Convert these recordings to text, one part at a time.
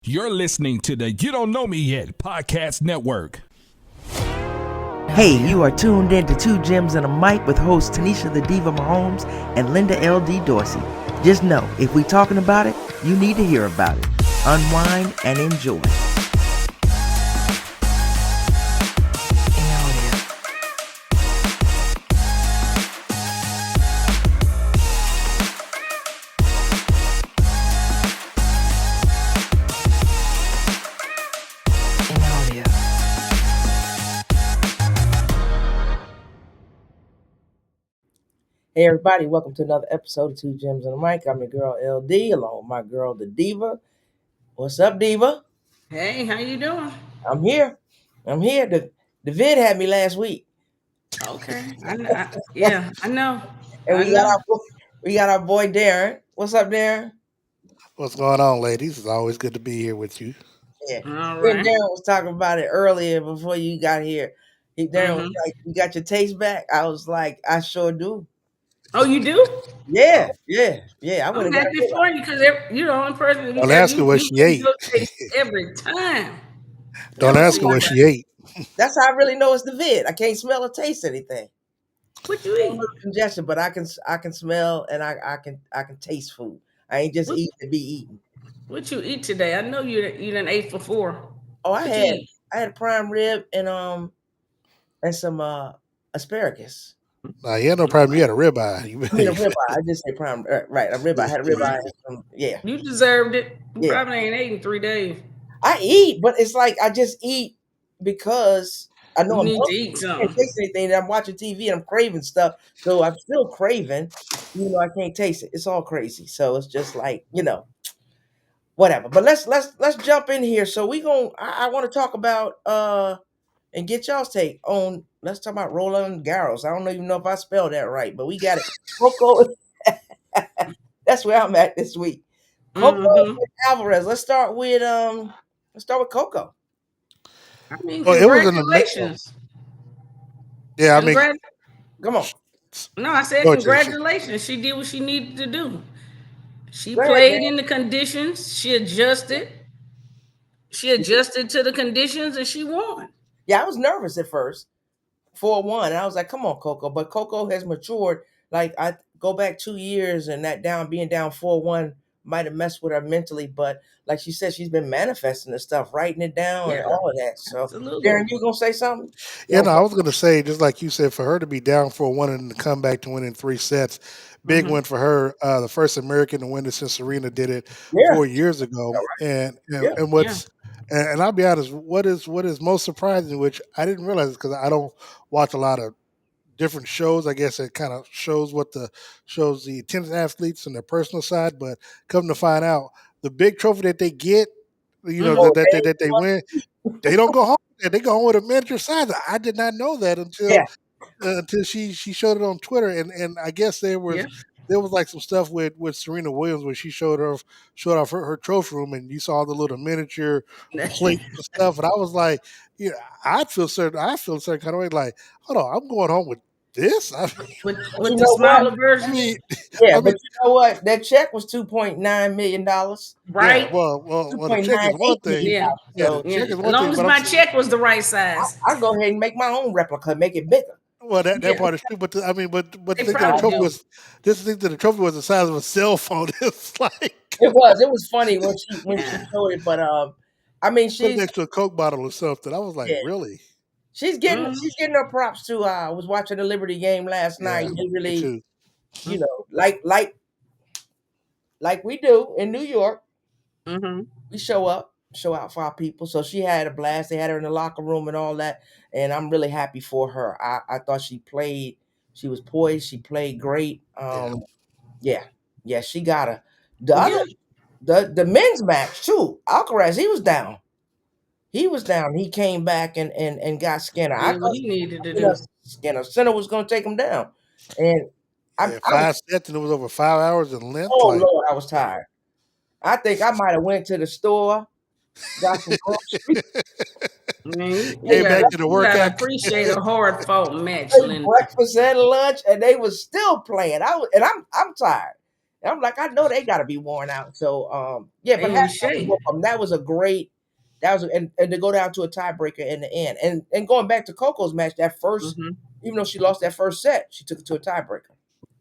You're listening to the You Don't Know Me Yet podcast network. Hey, you are tuned in to Two Gems and a Mic with hosts Tinesha the Diva Mahomes and Linda LD Dorsey. Just know, if we talking about it, you need to hear about it. Unwind and enjoy. Hey everybody, welcome to another episode of Two Gems and a Mic. I'm your girl LD, along with my girl the Diva. What's up, Diva? Hey, how you doing? I'm here. The vid had me last week. Okay, I know. And we got our boy Darren. What's up, Darren? What's going on, ladies? It's always good to be here with you. Yeah. All Me and right. Darren was talking about it earlier before you got here. Darren was like, "You got your taste back?" I was like, "I sure do." Oh, you do? Yeah. I I'm happy for you because you're the only person. Don't ask her what she ate. Every time. Don't ask her what she ate. That's how I really know it's the vid. I can't smell or taste anything. What you eat? Congestion, but I can smell and I can taste food. I ain't just eating to be eating. What you eat today? I know you done ate for 4. Oh, I had prime rib and some asparagus. Nah, you had no problem. You had a ribeye. I mean a ribeye. I just say prime right. A ribeye. I had a ribeye. Yeah. You deserved it. You probably ain't ate in 3 days. I eat, but it's like I just eat because I know you need to eat something. I can't taste anything. I'm watching TV and I'm craving stuff, so I'm still craving. I can't taste it. It's all crazy. So it's just like whatever. But let's jump in here. So I want to talk about and get y'all's take on. Let's talk about Roland Garros. I don't even know if I spelled that right, but we got it. Coco. That's where I'm at this week. Coco and Alcaraz. Let's start with Coco. I mean, congratulations. Yeah, I mean, come on. No, I said congratulations. She did what she needed to do. She played in the conditions. She adjusted. She adjusted to the conditions and she won. Yeah, I was nervous at first, 4-1. And I was like, come on, Coco. But Coco has matured. Like, I go back 2 years and being down 4-1 might have messed with her mentally. But like she said, she's been manifesting the stuff, writing it down and all of that. So, absolutely. Darren, you going to say something? Yeah, no, I was going to say, just like you said, for her to be down 4-1 and to come back to win in 3 sets, big win for her. The first American to win this since Serena did it 4 years ago. And what's and I'll be honest, what is most surprising, which I didn't realize because I don't watch a lot of different shows. I guess it kind of shows the tennis athletes and their personal side, but come to find out, the big trophy that they get, that they win, they don't go home. They go home with a miniature size. I did not know that until she showed it on Twitter, and I guess there was like some stuff with Serena Williams where she showed off her trophy room, and you saw the little miniature plates and stuff, and I was like, I feel certain kind of way, like, hold on, I'm going home with this with the smaller version. But you know what? That check was $2.9 million. Right. Yeah, well, the check is one thing. The check is one thing. As long as my check was the right size, I'll go ahead and make my own replica, make it bigger. Well, that part is true, but the thing that the trophy was the size of a cell phone. It's like it was funny when she showed it, but I mean, she's next to a Coke bottle or something. I was like, really? She's getting her props too. I was watching the Liberty game last night. They really, like we do in New York, we show out for our people. So she had a blast. They had her in the locker room and all that, and I'm really happy for her. I thought she was poised. She played great. She got her. The men's match too. Alcaraz, he was down. He came back and got Skinner. I thought he needed to do. Skinner was going to take him down, and 5 sets, and it was over 5 hours in length. Oh Lord, I was tired. I think I might have went to the store, got some groceries. Came back to the workout. I appreciate a hard fought match. Breakfast and lunch, and they was still playing. I'm tired. And I'm like, I know they got to be worn out. So yeah, but that was a great. And to go down to a tiebreaker in the end, and going back to Coco's match, that first, even though she lost that first set, she took it to a tiebreaker.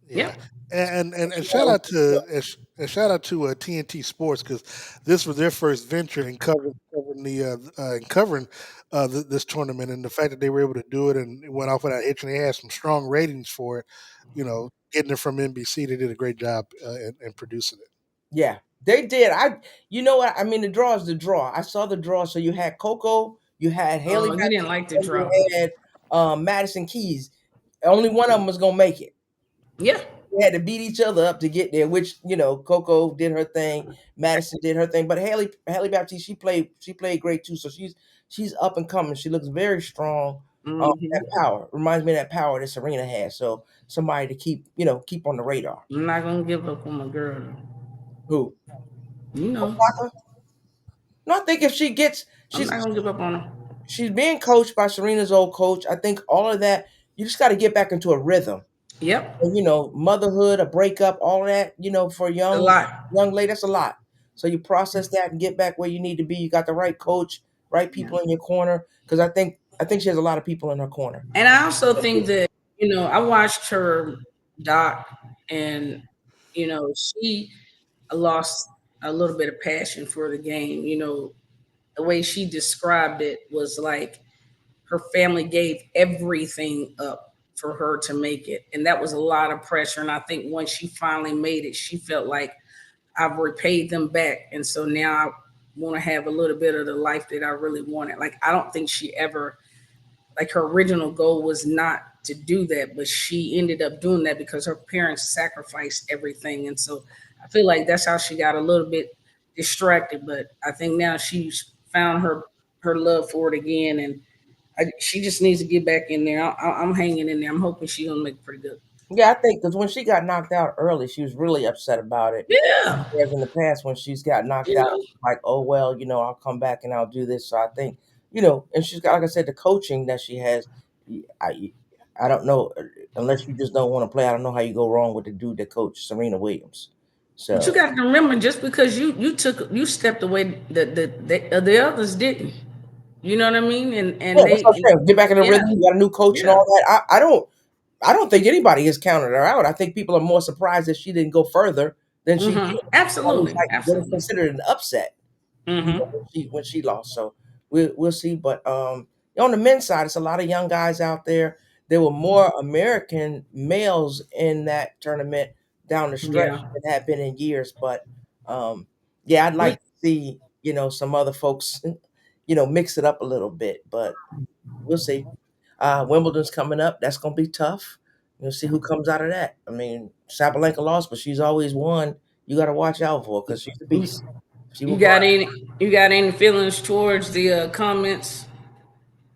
Yeah, and shout out to TNT Sports, because this was their first venture in covering this tournament, and the fact that they were able to do it and it went off without hitch, and they had some strong ratings for it. Getting it from NBC, they did a great job in producing it. Yeah, they did. You know what? I mean, the draw is the draw. I saw the draw. So you had Coco, you had Haley. You didn't like the draw. You had Madison Keys. Only one of them was gonna make it. Yeah. They had to beat each other up to get there, which Coco did her thing, Madison did her thing, but Haley Baptiste, she played great too. So she's up and coming. She looks very strong. That power reminds me of that power that Serena has. So somebody to keep on the radar. I'm not gonna give up on my girl. Who? No, I think if she gets, I'm not gonna give up on her. She's being coached by Serena's old coach. I think all of that, you just got to get back into a rhythm. Yep. And, motherhood, a breakup, all that, for a young lady, that's a lot. So you process that and get back where you need to be. You got the right coach, right people in your corner. Because I think she has a lot of people in her corner. And I also think that, I watched her doc, and, she lost a little bit of passion for the game. The way she described it was like her family gave everything up for her to make it. And that was a lot of pressure. And I think once she finally made it, she felt like I've repaid them back. And so now I want to have a little bit of the life that I really wanted. Like, I don't think she ever, like, her original goal was not to do that, but she ended up doing that because her parents sacrificed everything. And so I feel like that's how she got a little bit distracted. But I think now she's found her love for it again. And she just needs to get back in there. I'm hanging in there. I'm hoping she's going to make pretty good. Yeah, I think because when she got knocked out early, she was really upset about it. Yeah. Whereas in the past, when she's got knocked out, like, oh, well, I'll come back and I'll do this. So I think, and she's got, like I said, the coaching that she has, I don't know, unless you just don't want to play, I don't know how you go wrong with the dude that coached Serena Williams. So, but you got to remember, just because you stepped away, the others didn't. You know what I mean? And that's what I'm saying. Get back in the rhythm. You got a new coach and all that. I don't think anybody has counted her out. I think people are more surprised that she didn't go further than she did. Absolutely. It was considered an upset when she lost. So we'll see. But on the men's side, it's a lot of young guys out there. There were more American males in that tournament down the stretch than had been in years. But I'd like to see some other folks mix it up a little bit. But we'll see. Wimbledon's coming up. That's going to be tough. You'll see who comes out of that. I mean, Sabalenka lost, but she's always won. You got to watch out for because she's a beast. You got any feelings towards the comments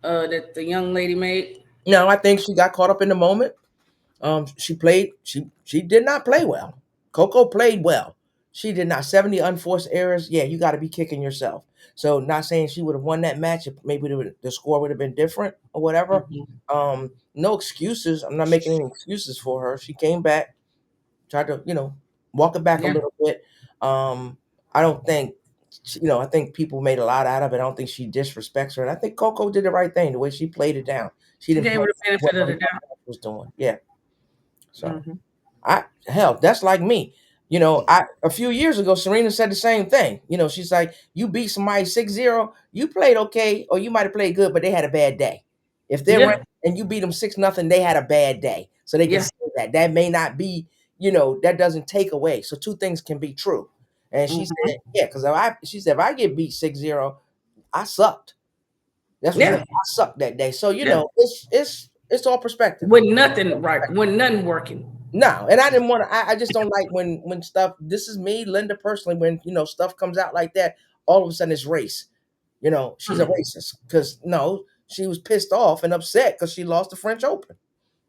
that the young lady made? No, I think she got caught up in the moment. She played. She did not play well. Coco played well. She did not. 70 unforced errors. Yeah, you got to be kicking yourself. So, not saying she would have won that match. Maybe the score would have been different or whatever. No excuses. I'm not making any excuses for her. She came back, tried to walk it back a little bit. I don't think. I think people made a lot out of it. I don't think she disrespects her. And I think Coco did the right thing. The way she played it down. She didn't gave her the benefit of the doubt. Was doing. Yeah. So that's like me. A few years ago, Serena said the same thing. She's like, you beat somebody 6-0, you played okay, or you might have played good, but they had a bad day. If they're right and you beat them 6-0, they had a bad day. So they can say that. That may not be, that doesn't take away. So two things can be true. And she said, because she said, if I get beat 6-0, I sucked. That's what I sucked that day. So, it's all perspective. With nothing working. No, and I didn't want to. I just don't like when stuff. This is me, Linda, personally. When stuff comes out like that, all of a sudden it's race. She's a racist because she was pissed off and upset because she lost the French Open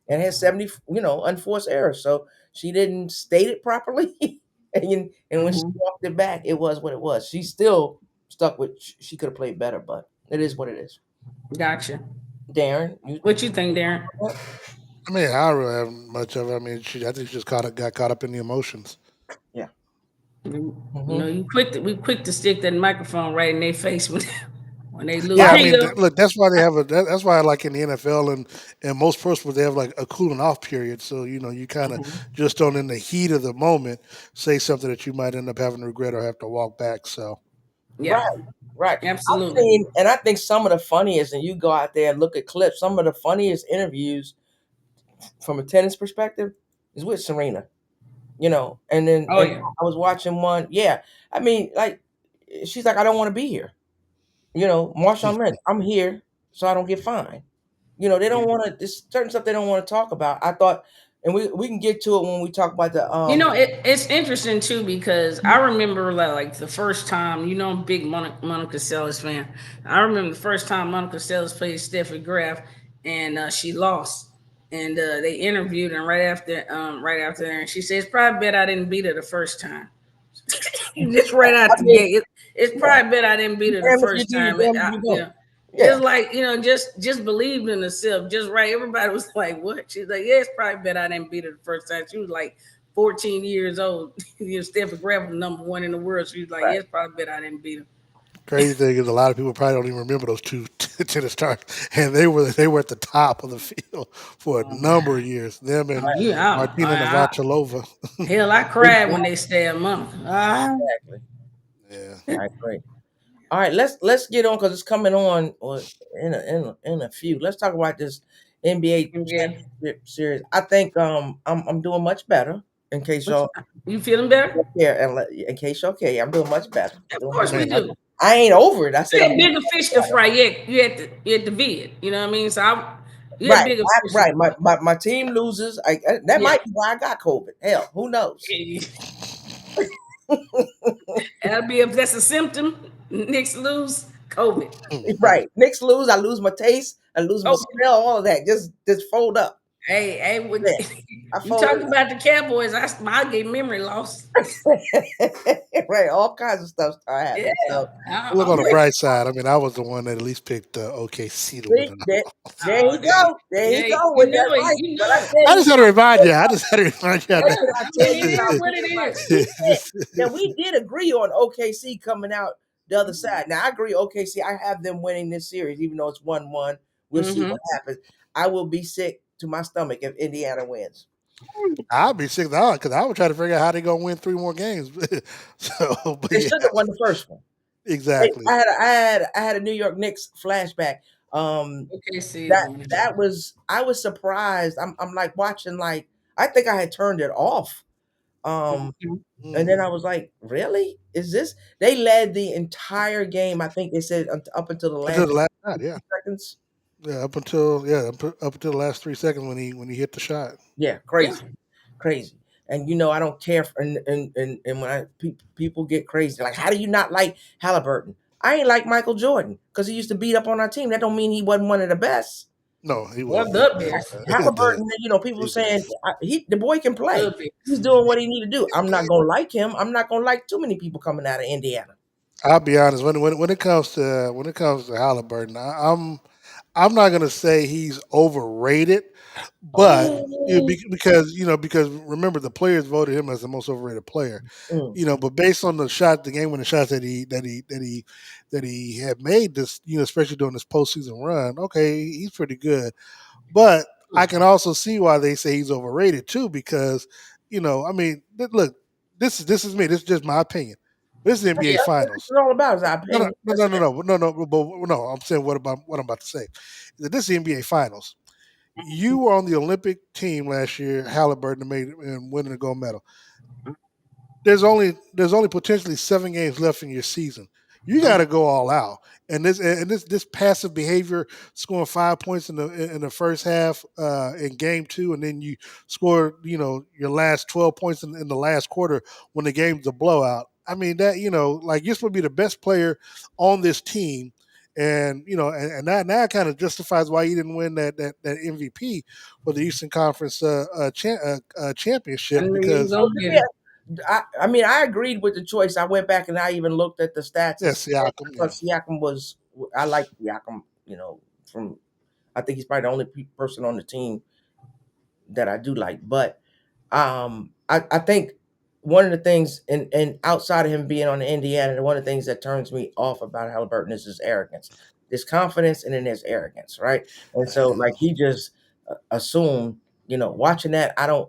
and had 70 unforced errors. So she didn't state it properly, and when she walked it back, it was what it was. She still stuck with. She could have played better, but it is what it is. Gotcha. Darren, what you think, Darren? I mean, I don't really have much of it. I mean, I think she just got caught up in the emotions. Yeah. You we quick to stick that microphone right in their face when they lose. Yeah, I mean, look, that's why they have that's why, like in the NFL and most pro sports, they have like a cooling off period. So you kind of just don't in the heat of the moment say something that you might end up having to regret or have to walk back. So yeah, right. absolutely. I think some of the funniest, and you go out there and look at clips, some of the funniest interviews from a tennis perspective is with Serena. And then Oh yeah. I was watching one. Yeah, I mean, like she's like, I don't want to be here. Marshawn Lynch, I'm here so I don't get fined. They don't want to. There's certain stuff they don't want to talk about. I thought, and we can get to it when we talk about the It's interesting too because I remember like the first time. I'm a big Monica Seles fan. I remember the first time Monica Seles played Steffi Graf, and she lost. And they interviewed her right after there, and she says, "Probably bet I didn't beat her the first time." Just right out I the mean, gate, it's probably bet I didn't beat her the damn if you first do, you time. damn if you don't. Yeah, It's like just believed in herself, just right. Everybody was like, "What?" She's like, "Yeah, it's probably bet I didn't beat her the first time." She was like 14 years old. Steffi Graf was #1 in the world. She was like, right. "Yeah, it's probably bet I didn't beat her." crazy thing is, a lot of people probably don't even remember those two tennis stars, and they were at the top of the field for a number of years. Them and Martina Navratilova. Hell, I cried when they stabbed Monica. Exactly. Yeah. I agree. All right, let's get on because it's coming on in a few. Let's talk about this NBA Yeah. championship series. I think I'm doing much better. In case y'all You feeling better? care, and in case y'all care, I'm doing much better. Of course we Man, do. I ain't over it. I said You I'm had bigger fish to fry. You had the vid. You know what I mean? So you had right. bigger fish to Right. fry. My team loses. That Yeah. might be why I got COVID. Hell, who knows? That's a symptom. Knicks lose COVID. Right. Knicks lose. I lose my taste. I lose my Oh, smell. All of that. Just fold up. hey, Yeah. I you talking fold about the Cowboys? I get memory loss. right. All kinds of stuff start Yeah, happening. So look I'm on the ready. bright side. I mean, I was the one that at least picked OKC to win see, it. there he go. There he Yeah, go with that right. you But know I it. tell I you, just had to remind you. I just had to remind you. what Yeah, did I I tell mean you it about is what it right? is. We did agree on OKC coming out the other side. Now I agree OKC. I have them winning this series, even though it's 1-1. We'll see what happens. I will be sick to my stomach if Indiana wins. I'll be sick because I was trying to figure out how they're gonna win 3 more games. So, but They yeah, should have won the first one. exactly. I had a New York Knicks flashback. Okay, see, That was I was surprised. I'm like watching like I think I had turned it off. Um, and then I was like, really? Is this? They led the entire game. I think they said up until the Until last the last shot, yeah, seconds. up until the last 3 seconds when he hit the shot. Yeah, yeah, crazy, crazy. And I don't care. And when people get crazy, like, how do you not like Halliburton? I ain't like Michael Jordan because he used to beat up on our team. That don't mean he wasn't one of the best. No, he well, wasn't. the best, Halliburton, people He saying does. the boy can play. the best. He's doing what he need to do. I'm not gonna like him. I'm not gonna like too many people coming out of Indiana. I'll be honest. When it comes to Halliburton, I'm not gonna say he's overrated, but Oh, because remember the players voted him as the most overrated player. mm, But based on the game winning shots that he had made this, especially during this postseason run, okay, he's pretty good. But I can also see why they say he's overrated too, because I mean, look, this is me. This is just my opinion. This is the NBA that's what Finals. it's all about. Is our No, no, opinion. no, no, no, no, no, but no. I'm saying what I'm about to say. That this is the NBA Finals. You were on the Olympic team last year, Halliburton, made and winning the gold medal. There's only potentially 7 games left in your season. You got to go all out. And this passive behavior, scoring 5 points in the first half in game two, and then you score your last 12 points in the last quarter when the game's a blowout. I mean that like you're supposed to be the best player on this team, and that kind of justifies why you didn't win that MVP for the Eastern Conference I championship knew you was because gonna get it. I mean, I agreed with the choice. I went back and I even looked at the stats. And yes, Siakam, I thought Siakam was. I like Siakam. From I think he's probably the only person on the team that I do like. But I think one of the things, and outside of him being on the Indiana, one of the things that turns me off about Halliburton is his arrogance. There's confidence and then there's arrogance, right? And so, like, he just assumed, watching that, I don't,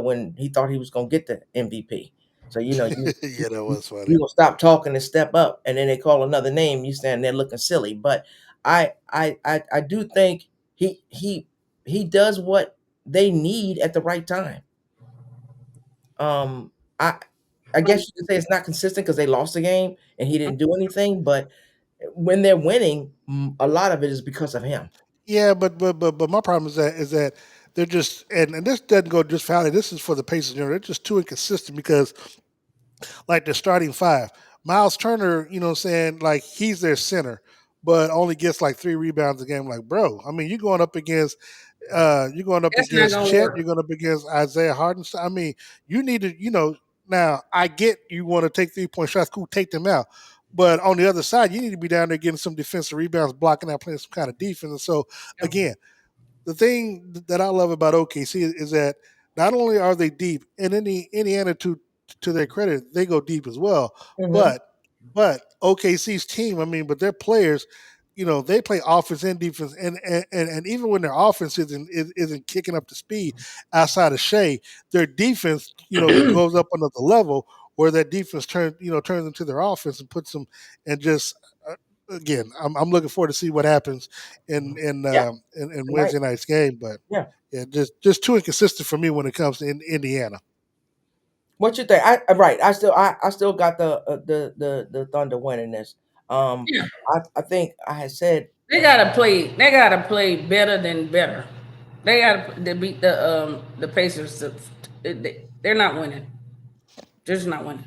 when he thought he was gonna get the MVP. So, Yeah, that was funny. you gonna stop talking and step up, and then they call another name, you stand there looking silly. But I do think he does what they need at the right time. Um, I I guess you could say it's not consistent because they lost the game and he didn't do anything, but when they're winning, a lot of it is because of him. Yeah, but my problem is that they're just and this doesn't go just for Howley. This is for the Pacers. They're just too inconsistent because like their starting five, Miles Turner, what I'm saying, like he's their center, but only gets like 3 rebounds a game. Like, bro, I mean, you're going up That's not against gonna Chet, work. you're going up against Isaiah Hardenstein. I mean, you need to, now I get you want to take 3-point shots, cool, take them out. But on the other side, you need to be down there getting some defensive rebounds, blocking out, playing some kind of defense. And so, again, the thing that I love about OKC is that not only are they deep, and Indiana to their credit, they go deep as well. Mhm. But OKC's team, I mean, but their players, they play offense and defense, and even when their offense isn't kicking up the speed outside of Shea, their defense, goes up another level where that defense turns into their offense and puts them and just again, I'm looking forward to see what happens in in Yeah, um, in, in right. Wednesday night's game. But Yeah. yeah, just too inconsistent for me when it comes to Indiana. What you think? Right. I still got the Thunder winning this. Um, Yeah, I think I had said they gotta play. They gotta play better than better. They gotta beat the Pacers. They're not winning. They're just not winning.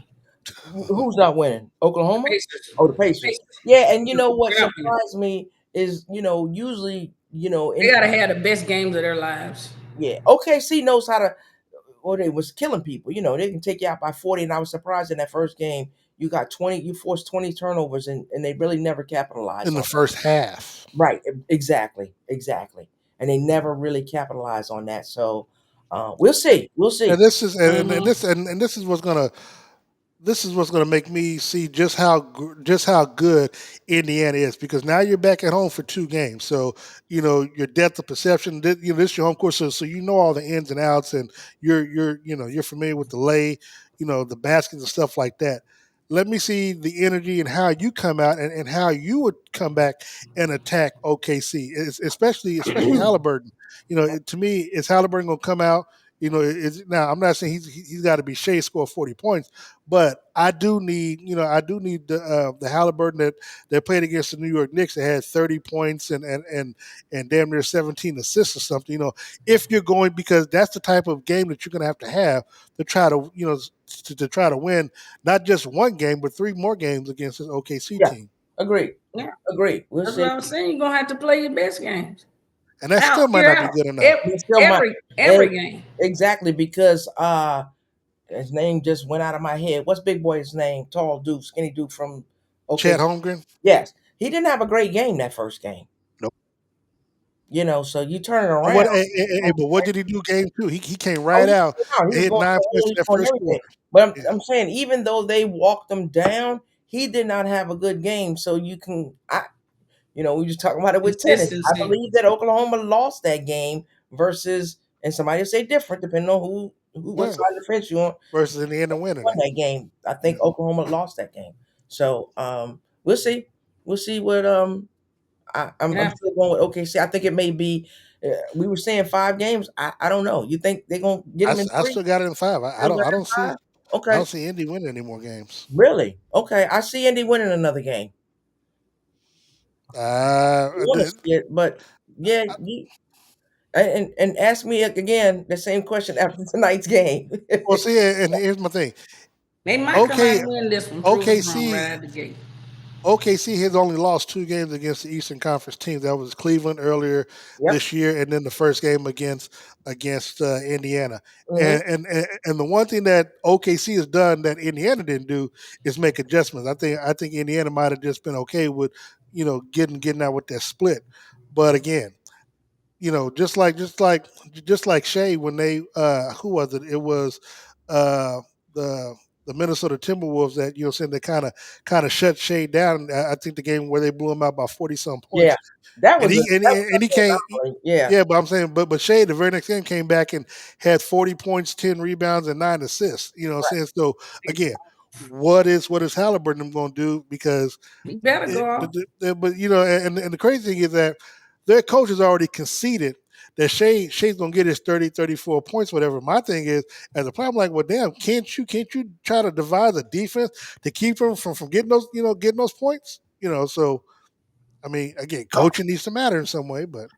who's not winning? Oklahoma? Pacers. Oh, the Pacers. Pacers. Yeah, and you know what They're not winning. surprised me is, usually, They gotta have the best games of their lives. yeah, OKC knows how to. Well, they was killing people. They can take you out by 40. And I was surprised in that first game, you forced 20 turnovers, and they really never capitalized In on the it. first half. Right. Exactly. Exactly. And they never really capitalized on that. So we'll see. We'll And see. this is Hmm. and this is what's going to make me see just how good Indiana is because now you're back at home for 2 games. So your depth of perception. This is your home course, so you know all the ins and outs, and you're familiar with the lay, the baskets and stuff like that. Let me see the energy and how you come out and how you would come back and attack OKC, especially Halliburton. To me, is Halliburton going to come out? Now I'm not saying he's got to be Shea score 40 points, but I do need the Halliburton that played against the New York Knicks that had 30 points and damn near 17 assists or something. If you're going because that's the type of game that you're going to have to try to to try to win not just one game but 3 more games against this OKC Yeah. team, Agreed. Yeah, Agreed. We'll that's what see. I'm saying. You're gonna have to play your best games. and that Out, still might you're not be out. good enough. They still might. Every game. Exactly, because his name just went out of my head. What's Big Boy's name? Tall dude, skinny dude from Chad OKC. Holmgren, Yes. He didn't have a great game that first game. nope. So you turn it And around. but what did he do game 2? He came Oh, right he out came out. He and was hit going 9 points for in that on first everything. quarter. But I'm, Yeah. I'm saying, even though they walked him down, he did not have a good game. So we just talking about it with tennis. I Consistency. believe that Oklahoma lost that game versus, and somebody will say different depending on what Yeah. side of the fence you on. Versus in the end of winning Won it. that game. I Yeah. think Oklahoma lost that game. So we'll see. We'll see what I'm Yeah. still going with OKC. I think it may be. We were saying 5 games. I don't know. You think they're gonna get them in I three? still got it in 5. Still got it in five? I Okay, don't see Indy winning any more games. really? Okay, I see Indy winning another game. I want to The- see it, but yeah, and ask me again the same question after tonight's game. well, see, and here's my thing. They might come out Okay, and win this one, prove them wrong OKC right out the gate. OKC has only lost 2 games against the Eastern Conference teams. That was Cleveland earlier Yep. this year, and then the first game against Indiana. Hmm. And the one thing that OKC has done that Indiana didn't do is make adjustments. I think Indiana might have just been okay with getting out with that split, but again, just like Shea when they who was it? It was the Minnesota Timberwolves that saying they kind of shut Shea down. I think the game where they blew him out by 40-some points. Yeah, that And was he came. yeah. Yeah, but I'm saying, but Shea the very next game came back and had 40 points, 10 rebounds, and 9 assists. You know what I'm saying? So again, what is Halliburton going to do? Because he better go off. but and the crazy thing is that their coach has already conceded that Shea's going to get his 30, 34 points, whatever. My thing is, as a player, I'm like, well, damn, can't you try to devise a defense to keep him from getting those points? So I mean, again, coaching needs to matter in some way, but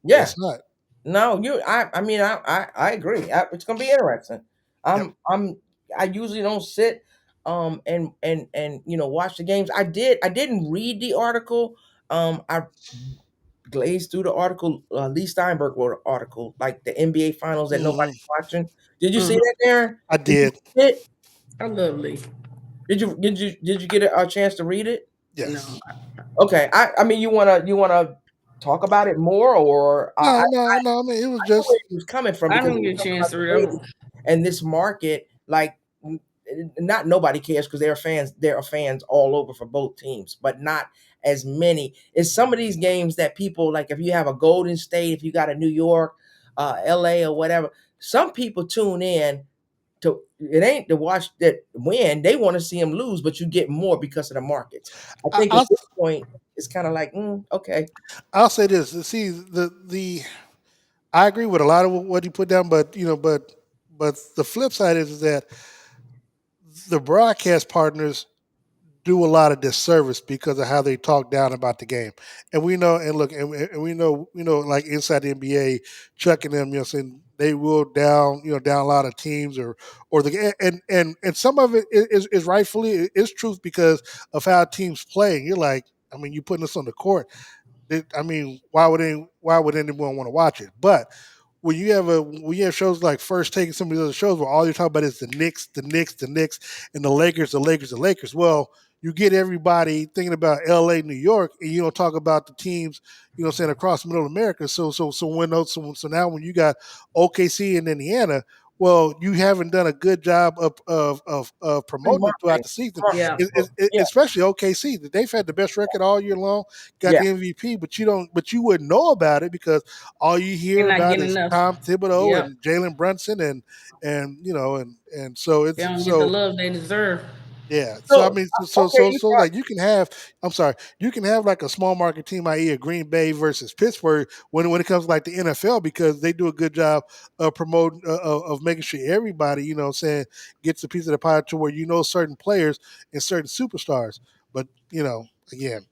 Yeah. it's not. No, I mean, I agree. It's gonna be interesting. I usually don't sit, and watch the games. I didn't read the article. I glazed through the article. Lee Steinberg wrote an article, like the NBA finals that nobody's watching. Did you see that, Darren? I did. I love Lee. Did you get a chance to read it? Yes. No. Okay. I mean, you wanna talk about it more, or No. I I mean, it was know just. where he was coming from, I because didn't he get was a talking chance about to the read ratings them. and this market, like, not nobody cares, because there are fans. There are fans all over for both teams, but not as many. It's some of these games that people like. If you have a Golden State, if you got a New York, LA, or whatever, some people tune in to. It ain't to watch that win. They want to see them lose, but you get more because of the markets. I think at I'll, this point it's kind of like, okay. I'll say this. See, I agree with a lot of what you put down, but but the flip side is that the broadcast partners do a lot of disservice because of how they talk down about the game. And we know, and look, and we know, like inside the NBA, Chuck and them, saying they will down a lot of teams or the and some of it is rightfully is truth because of how teams play. And you're like, I mean, you putting this on the court. I mean, why would anyone want to watch it? But when you have shows like First Take and some of these other shows where all you're talking about is the Knicks, the Knicks, the Knicks, and the Lakers, the Lakers, the Lakers. Well, you get everybody thinking about LA, New York, and you don't talk about the teams, saying across middle America. So now when you got OKC and Indiana, well, you haven't done a good job of promoting them throughout the season, Yeah. Yeah. especially OKC. They've had the best record all year long, got Yeah. the MVP, but you wouldn't know about it because all you They're hear not about getting is enough. Tom Thibodeau Yep. and Jalen Brunson and so They it's don't get the so love they deserve. yeah. So I So mean, okay, you like you can have. I'm sorry, you can have like a small market team, i.e., a Green Bay versus Pittsburgh, when it comes to like the NFL because they do a good job of promoting of making sure everybody, saying gets a piece of the pie to where certain players and certain superstars. But again,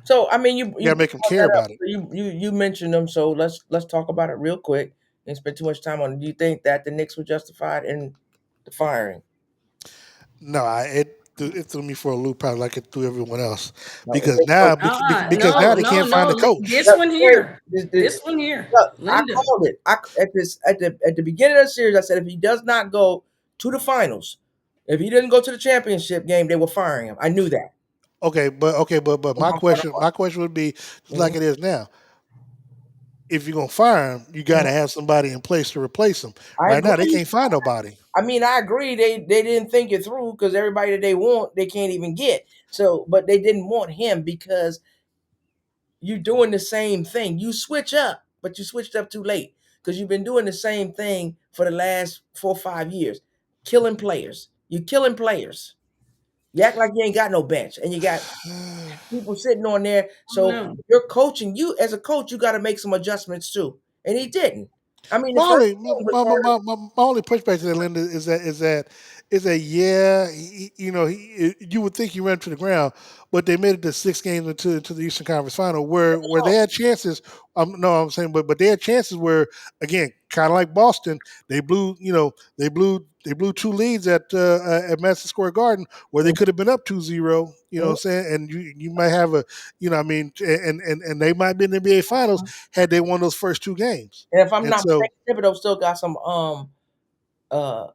So I mean, you you gotta brought make them care that up. about it. So you mentioned them. So let's talk about it real quick and spend too much time on it. Do you think that the Knicks were justified in the firing? No, it threw me for a loop, probably like it threw everyone else, No, it because makes no now sense. because now they can't find a coach. This one here. This- This one here. look, I Linda. called it. At the beginning of the series, I said if he does not go to the finals, if he didn't go to the championship game, they were firing him. I knew that. But my question would be just like Mhm. it is now. If you're gonna fire him, you got to have somebody in place to replace him. I Right now, they agree. can't find nobody. I mean, I agree. They didn't think it through because everybody that they want, they can't even get. So, but they didn't want him because you're doing the same thing. You switch up, but you switched up too late because you've been doing the same thing for the last 4 or 5 years, killing players. You killing players. You act like you ain't got no bench, and you got people sitting on there. So No. you're coaching. You as a coach, you got to make some adjustments too, and he didn't. I mean, the My first only game was my, my, hard. my, my my only pushback to that, Linda, is that yeah, you would think he ran to the ground, but they made it to 6 games into the Eastern Conference Final where they had chances. No, I'm saying, but they had chances where again, kind of like Boston, they blew two leads at Madison Square Garden where they could have been up 2-0. You know what I'm saying? And you might have I mean, and they might be in the NBA Finals had they won those first 2 games. And if I'm And not so, mistaken, Thibodeau still got some uh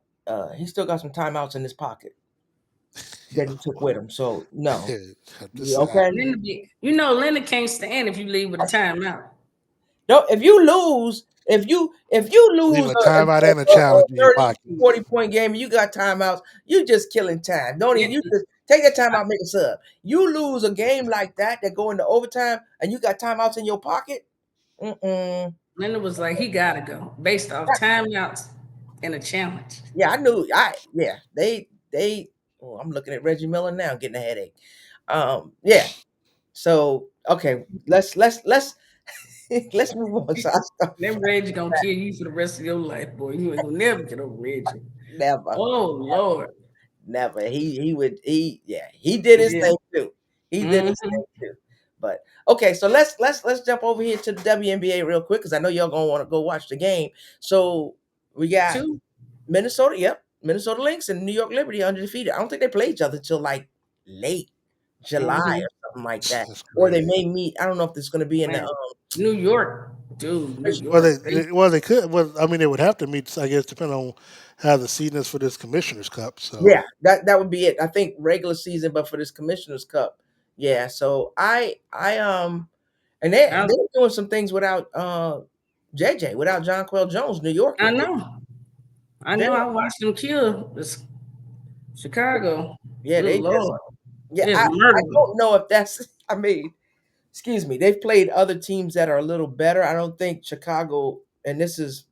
he still got some timeouts in his pocket that he took with him. So no. this, Okay. Linda Linda can't stand if you leave with a timeout. Don't if you lose, if you Leave lose a timeout and a challenge in your 30, pocket. 40 point game and you got timeouts, you just killing time. Don't even you just take that time out, make a sub. You lose a game like that go into overtime and you got timeouts in your pocket. Linda was like, he gotta go based off timeouts and a challenge. Yeah, I knew. They. Oh, I'm looking at Reggie Miller now, getting a headache. Yeah. So okay, let's let's move on. So I start That Reggie gonna kill you for the rest of your life, boy. You ain't gonna never get over Reggie. never, Oh Lord. never. He would he did his Yeah. thing too. He did his Mm-hmm. thing too. But okay, so let's jump over here to the WNBA real quick because I know y'all gonna want to go watch the game. So we got Two. Minnesota, yep, Minnesota Lynx and New York Liberty undefeated. I don't think they play each other until like late July Mm-hmm. or something like that, That's or they crazy. may meet. I don't know if it's going to be in the Man, New York, dude, New Well, York. they could. Well, I mean, they would have to meet. I guess depending on how the season is for this Commissioner's Cup. So yeah, that would be it. I think regular season, but for this Commissioner's Cup, yeah. So and they're I, doing some things without JJ, without John Quell Jones, New York. I know. I They know. I watched them kill this Chicago. yeah, Good they just Lord. yeah. It's I murder. don't know if that's. I mean, excuse me. They've played other teams that are a little better. I don't think Chicago, and this is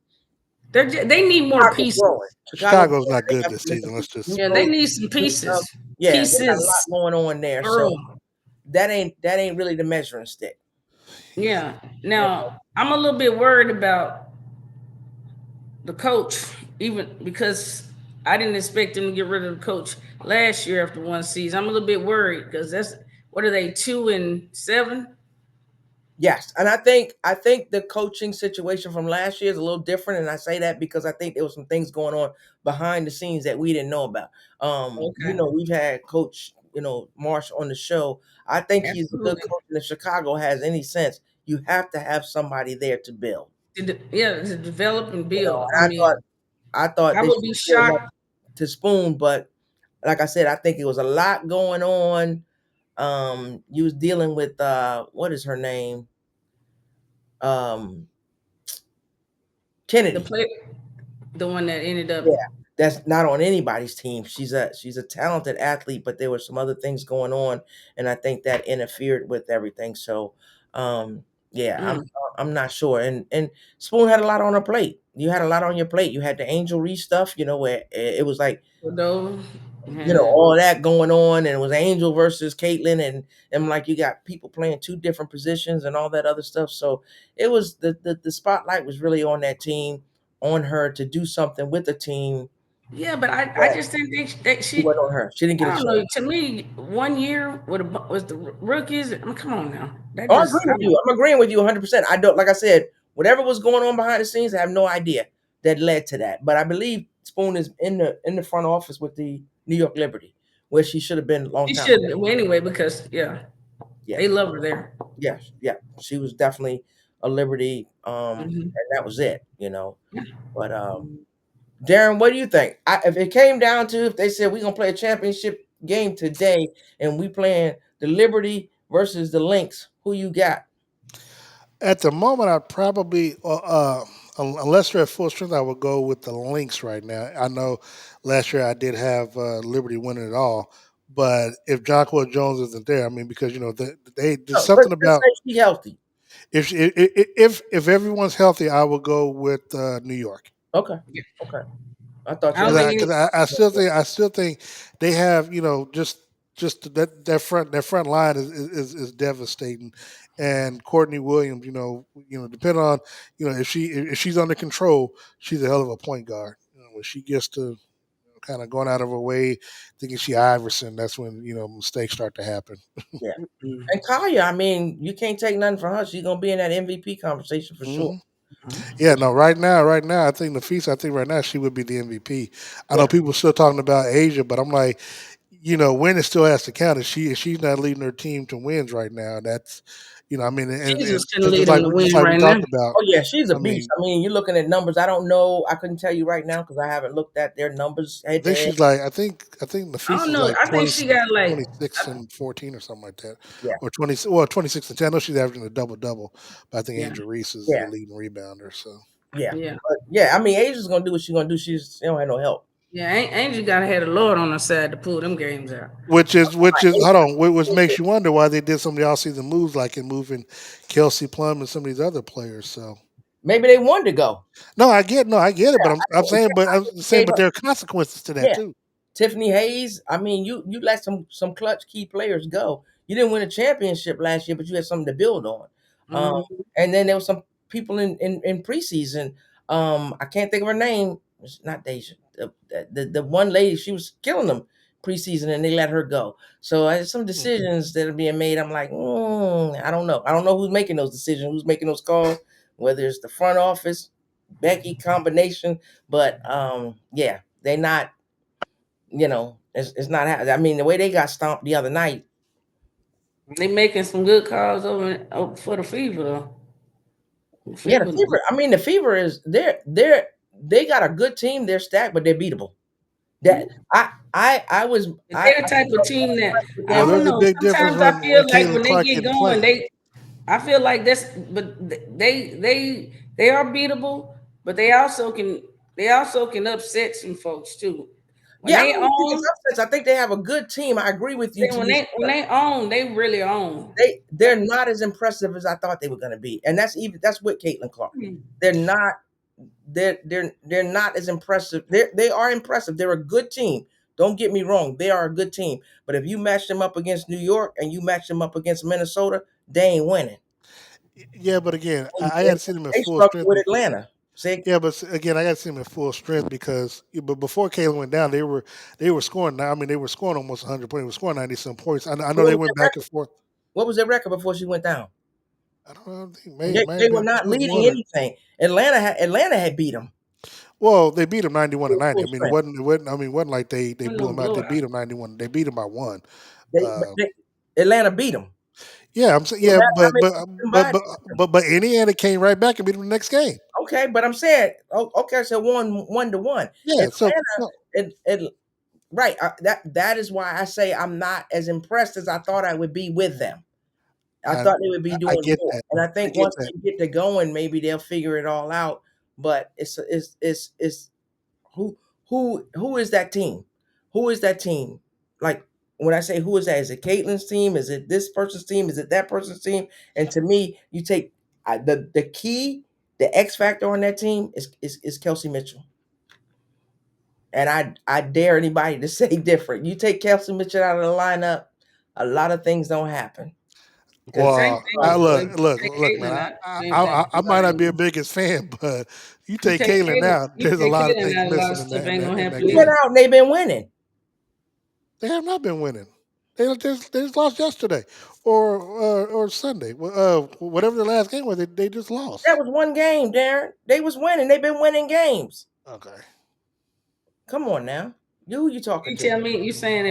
They need more Chicago pieces. growing. Chicago Chicago's growing. not They good got this some season. Let's just. Yeah, they need some pieces. yeah, they got a lot Pieces. going on there. So Earl. that ain't really the measuring stick. Yeah. Yeah. Now I'm a little bit worried about the coach, even because I didn't expect him to get rid of the coach last year after one season. I'm a little bit worried because that's what are they 2-7? Yes, and I think the coaching situation from last year is a little different, and I say that because I think there was some things going on behind the scenes that we didn't know about. Okay, We've had Coach, Marsh on the show. I think he's a good absolutely. coach, and if Chicago has any sense, you have to have somebody there to build. Yeah, to develop and build. I And mean, I thought I they would should be have given up shocked. to Spoon, but like I said, I think it was a lot going on. You was dealing with what is her name? Um, The Kennedy. play, the one that ended up. Yeah, that's not on anybody's team. She's a talented athlete, but there were some other things going on, and I think that interfered with everything. So, yeah, I'm Mm, I'm not sure. And Spoon had a lot on her plate. You had a lot on your plate. You had the Angel Reese stuff, where it was like Cordova, and all that going on, and it was Angel versus Caitlin, and like you got people playing two different positions and all that other stuff. So it was the spotlight was really on that team, on her to do something with the team. yeah, but I just think It she. wasn't on her. She didn't get I a don't chance. know. To me, 1 year was the rookies. I mean, come on now. That Oh, I agree just I with don't. you. I'm agreeing with you 100%. I don't, like I said, whatever was going on behind the scenes, I have no idea that led to that. But I believe Spoon is in the front office with the New York Liberty, where she should have been a long She time should ago. well, anyway because yeah, Yeah, they love her there. yeah, yeah. She was definitely a Liberty, Hmm. and that was it. But Darren, what do you think? If it came down to if they said we're gonna play a championship game today and we playing the Liberty versus the Lynx, who you got? At the moment, I probably, unless they're at full strength, I would go with the Lynx right now. I know last year I did have Liberty winning it all, but if Jonquil Jones isn't there, I mean, because there's Oh, let's something just about say she healthy. if everyone's healthy, I will go with New York. Okay. Okay. I thought I you don't had think Because any, I still think they have just that front line is devastating, and Courtney Williams, depending on if she's under control, she's a hell of a point guard. When she gets to kind of going out of her way, thinking she Iverson, that's when mistakes start to happen. yeah. mm, And Kaya, I mean, you can't take nothing from her. She's gonna be in that MVP conversation for sure. hmm Yeah, no, right now, I think right now she would be the MVP. I Yeah. know people still talking about Asia, but I'm like, winning still has to count. If she's not leading her team to wins right now, that's I mean, and Jesus can just lead like them to just win like we right now. talked about. Oh yeah, she's a I beast. mean, I mean, you're looking at numbers. I don't know. I couldn't tell you right now because I haven't looked at their numbers I head to think head. she's like I think I don't Nafisa's know. like I think she got like 26 and 14 or something like that, Yeah, or 26 and 10. I know she's averaging a double double, but I think yeah, Angel Reese is the yeah, leading rebounder. So yeah. yeah. But yeah, I mean, Asia's gonna do what she's gonna do. She don't have no help. Yeah, Angel got to have the Lord on her side to pull them games out. which is hold on, which makes you wonder why they did some of the offseason moves like in moving Kelsey Plum and some of these other players. So Maybe they wanted to go. no, I get it, but I'm saying, Gave but up. there are consequences to that Yeah, too. Tiffany Hayes. I mean, you let some clutch key players go. You didn't win a championship last year, but you had something to build on. Um, Mm-hmm. and then there was some people in preseason. I can't think of her name. It's not Deja. The one lady, she was killing them preseason, and they let her go. So some Mhm. decisions that are being made. I'm like, I don't know. I don't know who's making those decisions, who's making those calls, whether it's the front office, Becky combination. But yeah, they not. It's not. I mean, the way they got stomped the other night. They making some good calls over for the Fever though. Yeah, the Fever, Fever. I mean, the Fever is they got a good team. They're stacked, but they're beatable. That I was they're the type of team that with I Well, them. don't there's a know. big difference Sometimes I when feel like Caitlin when they Clark get getting going, playing. I feel like they are beatable, but they also can upset some folks too. When Yeah, I they don't think it's own, upsets. I think they have a good team. I agree with you then to this. when they own, they really own. They're not as impressive as I thought they were going to be, and that's with Caitlin Clark. They're not. They're not as impressive. They are impressive. They're a good team. Don't get me wrong. They are a good team. But if you match them up against New York and you match them up against Minnesota, they ain't winning. Yeah, but again, And I got to see them at they full struggle strength. with Atlanta. See, Yeah, but again, I got to see them at full strength because but before Caitlin went down, they were scoring. I mean, they were scoring almost 100 points. They were scoring 90 some points. I know what they was went their back and record? forth. What was their record before she went down? I don't know. I think may They have were been not leading 2-1. anything. Atlanta had beat them Well, they beat them 91 to 90. full I mean, it strength. wasn't. It wasn't. I mean, it wasn't like they When blew no them out. They blowout. beat them 91. They beat them by one. But Uh, Atlanta beat them. yeah, I'm saying. No Yeah, matter how but many but points but combined. but but Indiana came right back and beat them the next game. Okay, but I'm saying, okay, so 1-1. Yeah. So Atlanta, no, right. That is why I say I'm not as impressed as I thought I would be with them. I I thought they would be I doing get more, that. and I I think get once that. they get to going, maybe they'll figure it all out. But it's who is that team? Who is that team? Like when I say who is that? Is it Caitlin's team? Is it this person's team? Is it that person's team? And to me, you take the key, the X factor on that team is Kelsey Mitchell. And I dare anybody to say different. You take Kelsey Mitchell out of the lineup, a lot of things don't happen. Because Same Well, thing I with look, take man. Caitlin out. Same thing. I might not be a biggest fan, but you take Caitlin out, You there's a take lot of Caitlin things out, a lot of missing in stuff that ain't gonna in happen that he went either. game. out and they've been winning. They have not been winning. They just lost yesterday or Sunday. Whatever the last game was, they just That lost. was one game, Darren. They was winning. They've been winning games. Okay. Come on now. Who you talking You to? tell me you saying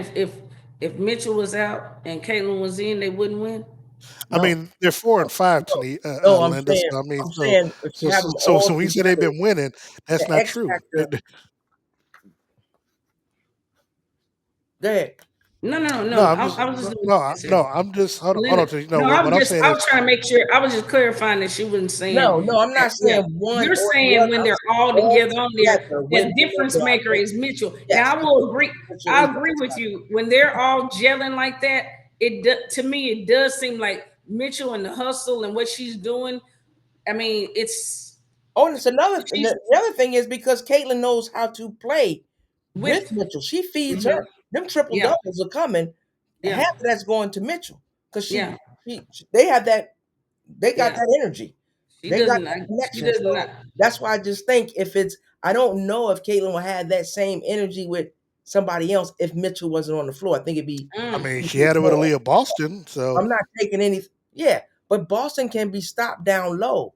if Mitchell was out and Caitlin was in, they wouldn't win? I No. mean, they're 4-5 to No, the no, Linda. So I mean, I'm saying if you have them all so when you say they've together, been winning, that's the not X true. factor. Go ahead. No, No. I'm just I was just doing no, what I said. I'm just hold Linda, on to you. no, What I'm saying I is was trying to make sure I was just clarifying that she wasn't saying No, I'm that, not yeah. saying one You're or the saying other. when I'm they're saying all all together on there, together the when difference together. I maker think is Mitchell. Now yes, I will agree. Mitchell I is the agree X with factor. you. When they're all gelling like that, to me it does seem like Mitchell and the hustle and what she's doing. I mean, it's Oh, and it's another. And she's the other thing is because Caitlin knows how to play with with Mitchell. She feeds mhm, her. Them triple yeah, doubles are coming. yeah, Half of that's going to Mitchell because yeah, they have that. They got yeah. that energy. They got that She connection. does not. So that's why I just think if it's. I don't know if Caitlin will have that same energy with somebody else if Mitchell wasn't on the floor. I think it'd be. I Mm. mean, she had it with More. Aaliyah Boston, so I'm not taking any. Yeah, but Boston can be stopped down low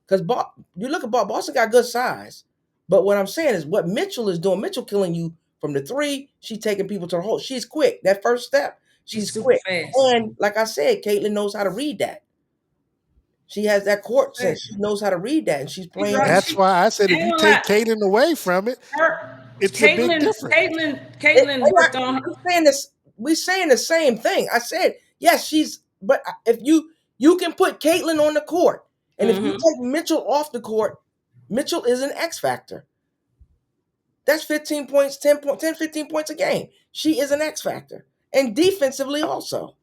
because you look at Boston got good size. But what I'm saying is what Mitchell is doing. Mitchell killing you from the 3, she's taking people to the hole. She's quick. That first step, she's super quick. fast. And like I said, Caitlin knows how to read that. She has that court sense. She knows how to read that, and she's playing. That's why I said if you take Caitlin away from it, it's a big difference. Caitlin worked on her. We're saying the same thing. I said, yes, but if you can put Caitlin on the court, and if you take Mitchell off the court, Mitchell is an X factor. That's 15 points, 10, 15 points a game. She is an X factor. And defensively also.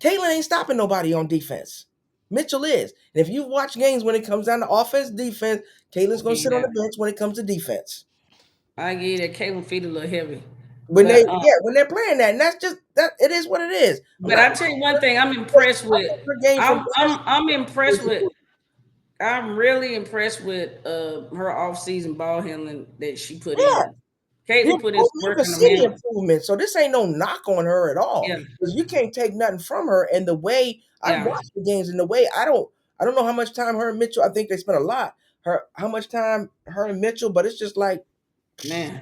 Caitlin ain't stopping nobody on defense. Mitchell is. And if you watch games when it comes down to offense, defense, Caitlin's going to sit on the bench when it comes to defense. I get that Caitlin feet a little heavy. When they're playing that, and that's just that. It is what it is. But I tell you one thing, I'm impressed with. I'm impressed with. I'm really impressed with her off-season ball handling that she put in. Caitlin put in work in the improvement. So this ain't no knock on her at all. Because you can't take nothing from her. And the way I watch the games, and the way I don't know how much time her and Mitchell. I think they spent a lot. How much time her and Mitchell, but it's just like, man.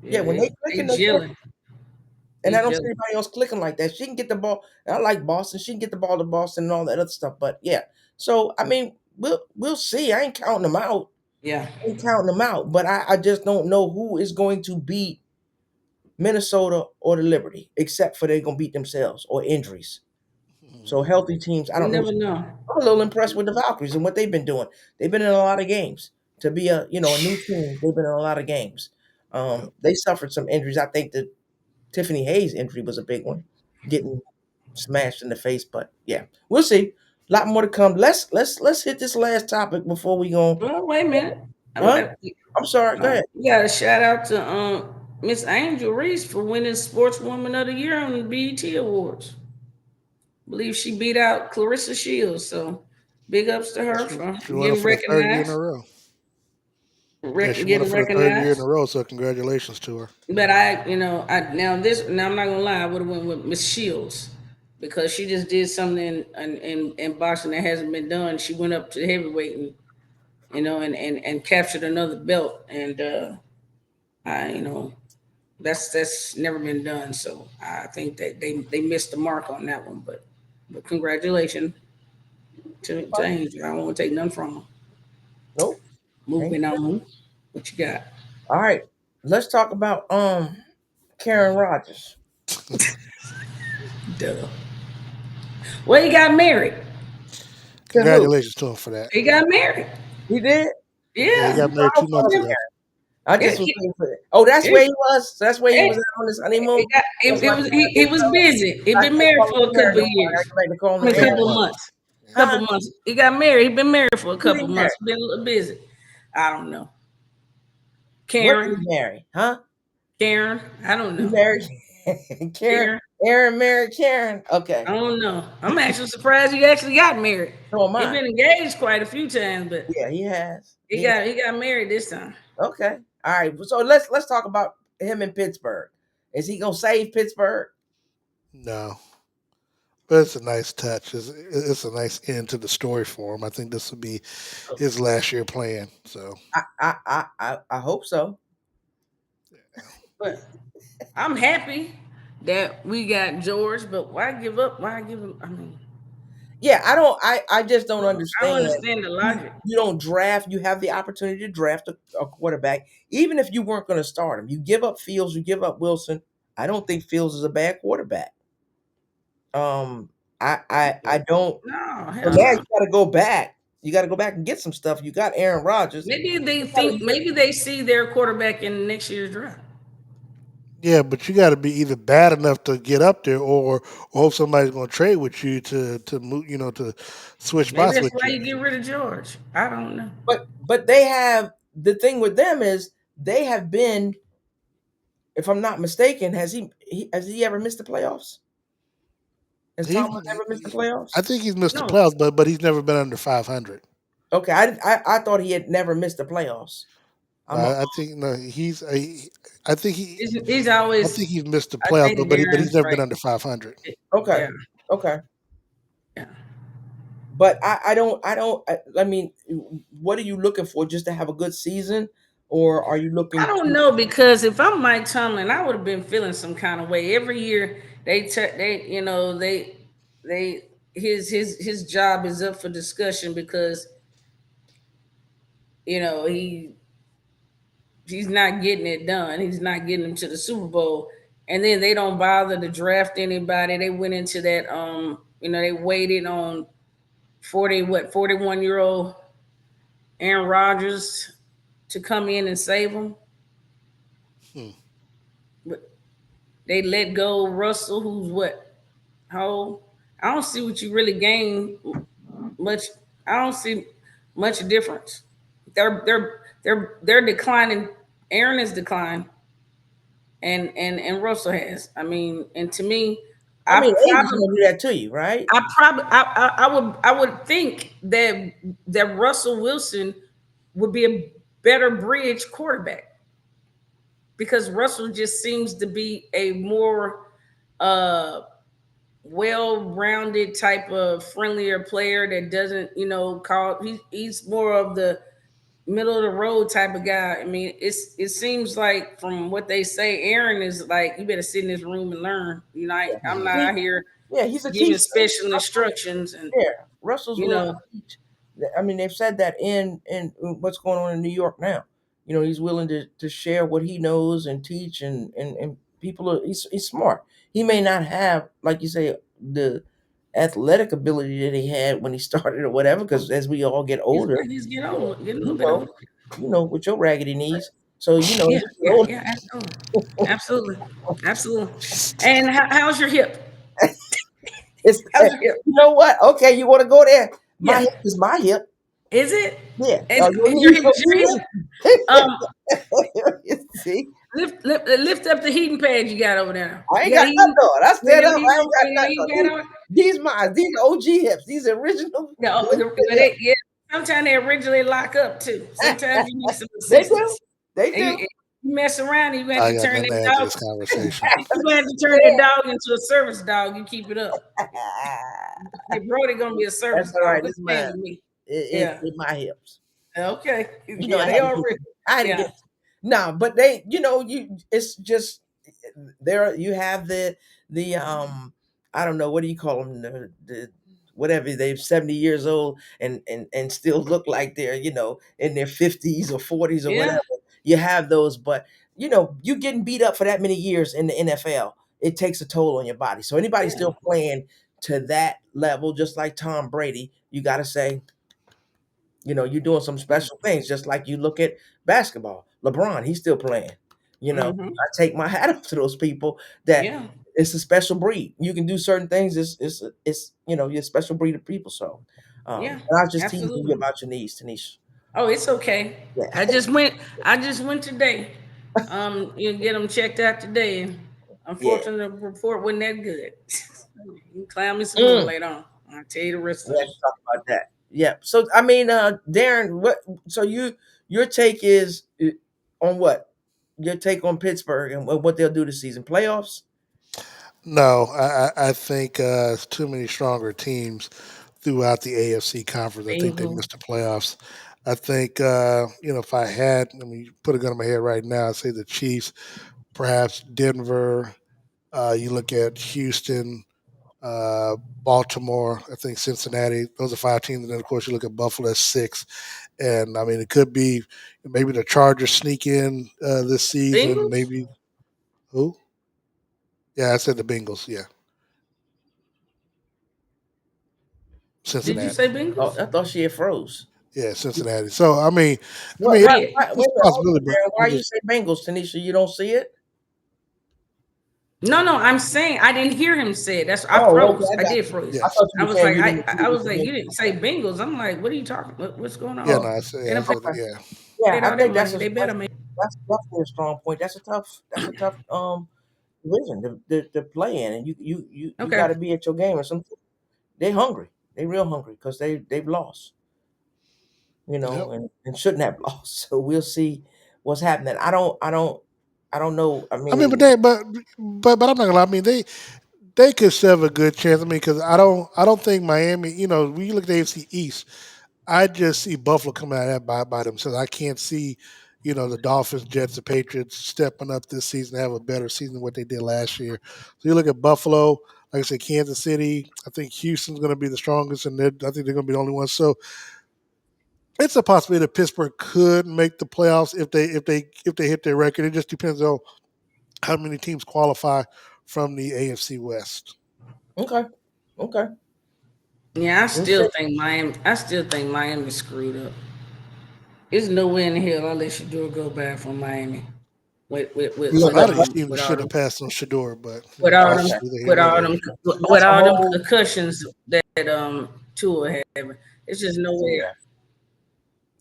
Yeah, when they clicking, and I don't see anybody else clicking like that. She can get the ball. I like Boston. She can get the ball to Boston and all that other stuff. But yeah, so I mean, we'll see. I ain't counting them out. Yeah, I ain't counting them out. But I just don't know who is going to beat Minnesota or the Liberty, except for they're gonna beat themselves or injuries. So healthy teams, I don't know. I'm a little impressed with the Valkyries and what they've been doing. They've been in a lot of games. To be a new team, they've been in a lot of games. They suffered some injuries. I think the Tiffany Hayes injury was a big one, getting smashed in the face. But yeah, we'll see. A lot more to come. Let's hit this last topic before we go. Well, wait a minute. Huh? I'm sorry. Go ahead. We got a shout out to Miss Angel Reese for winning Sportswoman of the Year on the BET Awards. I believe she beat out Clarissa Shields. So big ups to her for getting recognized. She won it for the 3rd year in a row, so congratulations to her. But I'm not gonna lie, I would have went with Miss Shields because she just did something in boxing that hasn't been done. She went up to heavyweight and captured another belt, and that's never been done. So I think that they missed the mark on that one. But congratulations to Angel. I don't want to take none from her. Nope. Moving on. What you got? All right. Let's talk about Karen Rogers. Duh. Well, he got married. Congratulations to him for that. He got married. He did? Yeah. He got married 2 months ago. I just was thinking for it. Oh, that's where he was. So that's where he was on his honeymoon. He was busy. He'd been married for a couple of years. A couple of months. He got married. He'd been married for a couple of months. Been a little busy. I don't know. Karen. Married, huh? Karen. I don't know. Married. Karen. Aaron married Karen. Okay. I don't know. I'm actually surprised he actually got married. So am I. He's been engaged quite a few times, but yeah, he has. He got married this time. Okay. All right. So let's talk about him in Pittsburgh. Is he gonna save Pittsburgh? No. But it's a nice touch. It's a nice end to the story for him. I think this will be his last year playing. So I hope so. But I'm happy that we got George. But why give up? Why give him? I mean, yeah, I just don't understand. I don't understand the logic. You don't draft. You have the opportunity to draft a quarterback, even if you weren't going to start him. You give up Fields. You give up Wilson. I don't think Fields is a bad quarterback. I don't. No, but now you got to go back. You got to go back and get some stuff. You got Aaron Rodgers. Maybe they see their quarterback in next year's draft. Yeah, but you got to be either bad enough to get up there, or hope somebody's going to trade with you to move, to switch spots with you. That's why you get rid of George. I don't know. But they have the thing with them is they have been. If I'm not mistaken, has he ever missed the playoffs? Has Thomas ever missed the playoffs? I think he's missed the playoffs, but he's never been under 500. Okay, I thought he had never missed the playoffs. I think no, he's always. I think he's missed the playoffs, but he's never been under 500. Okay, yeah. Okay. Yeah. But I mean, what are you looking for? Just to have a good season, or are you looking? I don't know, because if I'm Mike Tomlin, I would have been feeling some kind of way. Every year they his job is up for discussion because he's not getting it done. He's not getting them to the Super Bowl. And then they don't bother to draft anybody. They went into that they waited on 41-year-old Aaron Rodgers to come in and save them. But they let go Russell, who's what? How old? I don't see what you really gain much. I don't see much difference. They're declining. Aaron is declined, and Russell has. I mean, and to me, I mean, age is gonna do that to you, right? I would think that Russell Wilson would be a better bridge quarterback, because Russell just seems to be a more well-rounded type of friendlier player that doesn't, he's more of the middle of the road type of guy. I mean, it seems like from what they say, Aaron is like, you better sit in this room and learn. I'm not out here he's a giving teacher. special instructions, and Russell's willing to teach. I mean, they've said that in what's going on in New York now. He's willing to share what he knows and teach, and people are. He's smart. He may not have, like you say, the athletic ability that he had when he started or whatever, because as we all get older, he's getting a little bit older. with your raggedy knees. So yeah, absolutely. And how's your hip? It's How's your hip? you know what? Okay, you want to go there? My Yeah. hip is my hip. Is it? Yeah. And your hip is your hip? See, Lift up the heating pad you got over there. I ain't got nothing on. I stand up. I ain't got nothing on. on. These mine. These are OG hips. These are original. No, sometimes they originally lock up too. Sometimes you need some They assistance. do. They do. You mess around, you have to turn that dog. Conversation. You have to turn that dog into a service dog. You keep it up. Your Brody gonna be a service That's all right. dog. It's mine. It's my hips. Okay. They already. I had to get. No, but they. It's just there. You have the I don't know, what do you call them, the whatever, they're 70 years old and still look like they're in their 50s or 40s or whatever. You have those, but you getting beat up for that many years in the NFL, it takes a toll on your body. So anybody still playing to that level, just like Tom Brady, you got to say, you're doing some special things. Just like you look at basketball, LeBron, he's still playing. I take my hat off to those people that it's a special breed. You can do certain things. It's you're a special breed of people. So and I was just teasing you about your knees, Tinesha. Oh, it's okay. Yeah. I just went today. You get them checked out today. And unfortunately, the report wasn't that good. You can clown me some more later on. I'll tell you the rest of it. Let's talk about that. Yeah. So I mean, Darren, so your take is on what? Your take on Pittsburgh and what they'll do this season? Playoffs? No, I think it's too many stronger teams throughout the AFC conference. I think they missed the playoffs. I think if I had, put a gun on my head right now, I'd say the Chiefs, perhaps Denver. You look at Houston, Baltimore. I think Cincinnati. Those are 5 teams, and then of course you look at Buffalo as 6. And it could be maybe the Chargers sneak in this season. Bengals? Maybe who? Yeah, I said the Bengals. Yeah. Cincinnati. Did you say Bengals? Oh, I thought she had froze. Yeah, Cincinnati. So why you say Bengals, Tanisha? You don't see it? No, I'm saying I didn't hear him say it. I froze. Okay, I did froze. Yes. I was like, you didn't say Bengals. I'm like, what are you talking? What's going on? Yeah, no, I said, I think that's definitely a strong point. That's a tough division to play in, and you got to be at your game or something. They're hungry. They're real hungry because they've lost. And shouldn't have lost. So we'll see what's happening. I don't know. I mean, but I'm not gonna lie. They could still have a good chance. Because I don't think Miami. When you look at the AFC East, I just see Buffalo coming out of that by themselves. I can't see, the Dolphins, Jets, and Patriots stepping up this season to have a better season than what they did last year. So you look at Buffalo, like I said, Kansas City. I think Houston's going to be the strongest, and I think they're going to be the only ones. So it's a possibility that Pittsburgh could make the playoffs if they hit their record. It just depends on how many teams qualify from the AFC West. Okay. Yeah, I still think Miami's screwed up. There's no way in the hell I'll let Shador go bad from Miami. A lot of these teams should have passed on Shador, but with all them concussions that Tua had, it's just no way.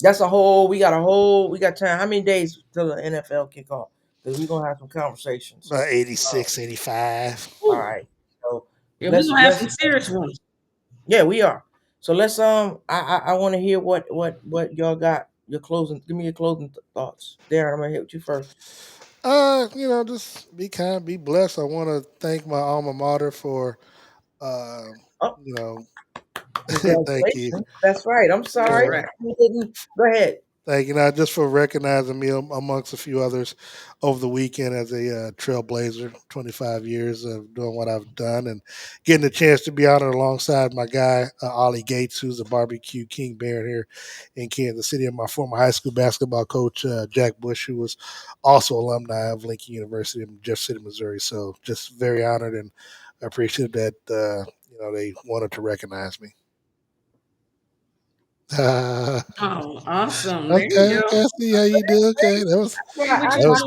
That's we got time. How many days till the NFL kick off? Because we're gonna have some conversations. 86, 85. All right. So we're gonna have some serious ones. Yeah, we are. So let's I want to hear what y'all got. Give me your closing thoughts. Darren, I'm gonna hit with you first. Just be kind, be blessed. I want to thank my alma mater for thank you. That's right. I'm sorry. Right. Go ahead. Thank you. Just for recognizing me amongst a few others over the weekend as a trailblazer, 25 years of doing what I've done and getting the chance to be honored alongside my guy, Ollie Gates, who's a barbecue king baron here in Kansas City, and my former high school basketball coach, Jack Bush, who was also alumni of Lincoln University in Jeff City, Missouri. So just very honored and appreciative that, they wanted to recognize me. Oh, awesome! Okay, I see how you do. Okay, that was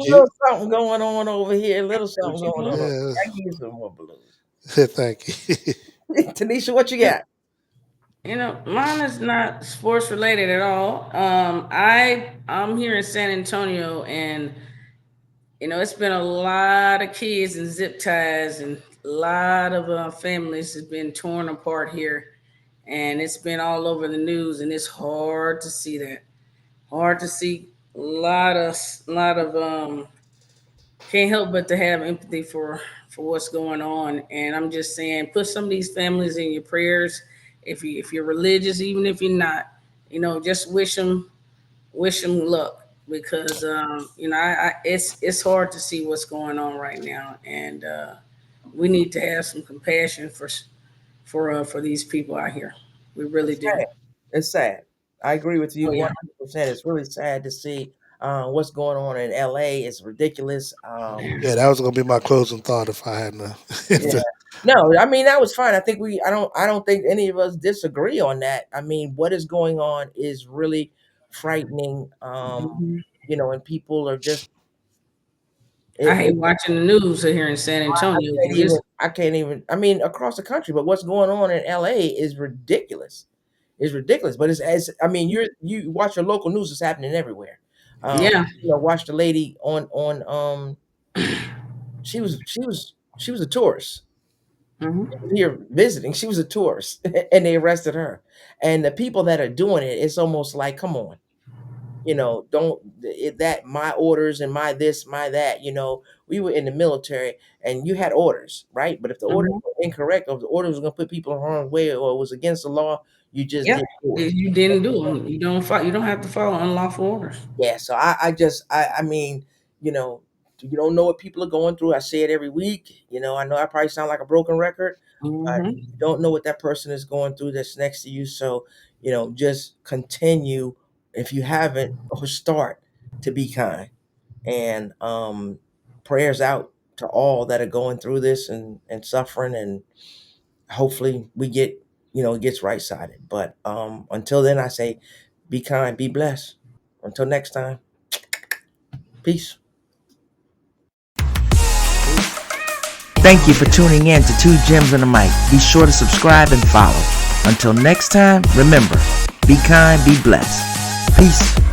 little something going on over here. Little something going on. Yeah. I give you some more balloons. Thank you, Tanisha. What you got? Mine is not sports related at all. I'm here in San Antonio, and it's been a lot of kids and zip ties, and a lot of families has been torn apart here. And it's been all over the news, and it's hard to see that. Hard to see a lot of can't help but to have empathy for what's going on. And I'm just saying, put some of these families in your prayers. If you're religious, even if you're not, just wish them luck, because it's hard to see what's going on right now, and we need to have some compassion for these people out here. We really do. It's sad. I agree with you 100%. Yeah. It's really sad to see what's going on in LA. It's ridiculous. Yeah, that was going to be my closing thought if I hadn't. No, I mean that was fine. I think I don't think any of us disagree on that. I mean, what is going on is really frightening. And people are just. I hate watching the news here in San Antonio. I can't even. I mean, across the country, but what's going on in LA is ridiculous. It's ridiculous, but you watch your local news; it's happening everywhere. Watch the lady on. She was a tourist. Here visiting. She was a tourist, and they arrested her. And the people that are doing it, it's almost like, come on. That my orders and my this, my that, we were in the military and you had orders, right? But if the orders were incorrect, or if the orders were going to put people in harm's way, or it was against the law, you just didn't do it. You didn't do them. You don't have to follow unlawful orders. Yeah. So I mean, you don't know what people are going through. I say it every week. I know I probably sound like a broken record. You don't know what that person is going through that's next to you. So, just continue. If you haven't, or start to be kind, and prayers out to all that are going through this and suffering, and hopefully we get, it gets right sided. But until then, I say, be kind, be blessed. Until next time, peace. Thank you for tuning in to Two Gems and a Mic. Be sure to subscribe and follow. Until next time, remember, be kind, be blessed. Peace.